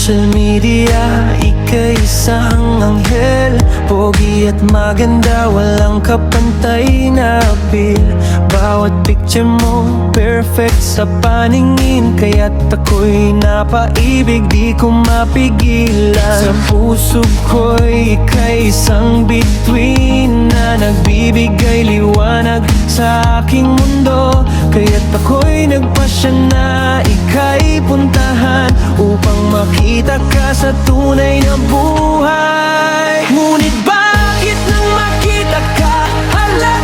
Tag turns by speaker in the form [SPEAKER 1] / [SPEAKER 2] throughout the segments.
[SPEAKER 1] social media, ika'y isang anghel. Pogi at maganda, walang kapantay na appeal. Bawat picture mo, perfect sa paningin. Kaya't ako'y napaibig, di ko mapigilan. Sa puso ko'y ika'y isang bituin na nagbibigay liwanag sa aking mundo. Kaya't ako'y nagpasya na ika'y puntahan upang makita ka sa tunay na buhay. Ngunit bakit nang makita ka, hala,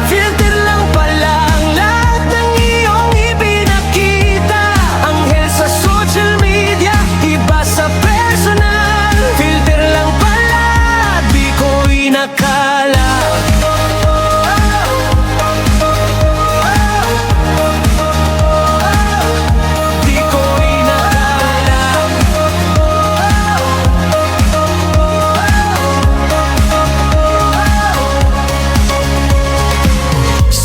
[SPEAKER 1] filter lang pala ang lahat ng iyong ipinakita. Anghel sa social media, iba sa personal. Filter lang pala, di ko inakala.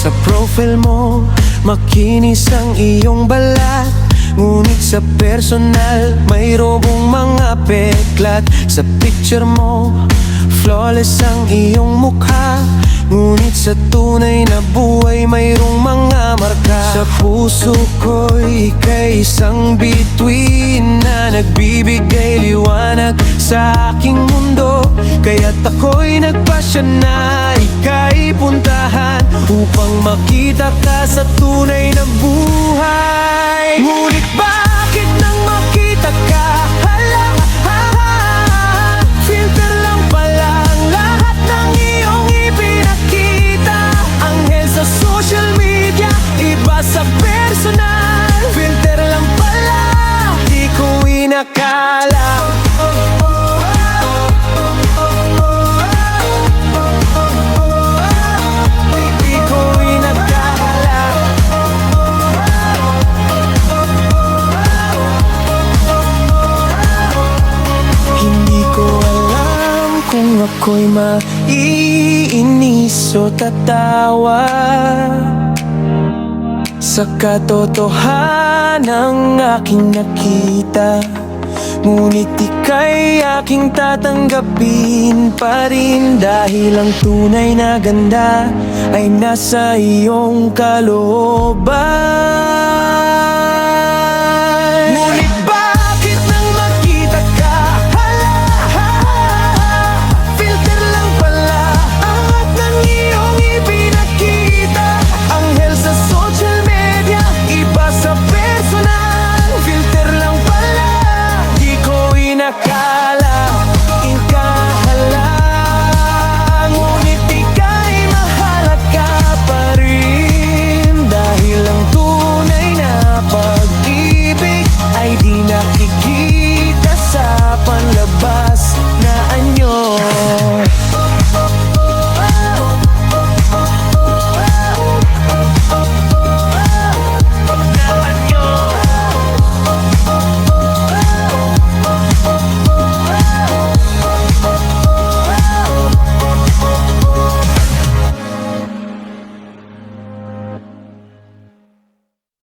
[SPEAKER 1] Sa profile mo, makinis ang iyong balat. Ngunit sa personal, mayroong mga peklat. Sa picture mo, flawless ang iyong mukha. Ngunit sa tunay na buhay, mayroong mga marka. Sa puso ko'y ika'y isang bituin na nagbibigay liwanag sa aking mundo. Kaya't ako'y nagpasya na ika'y puntahan upang makita ka sa tunay na buhay. Ngunit bakit nang makita ka, hala, filter lang pala ang lahat ng iyong ipinakita. Anghel sa social media, iba sa personal. Filter lang pala, di ko inakala. Kung ako'y maiinis o tatawa sa katotohanang aking nakita. Ngunit ika'y aking tatanggapin pa rin, dahil ang tunay na ganda ay nasa iyong kalooban.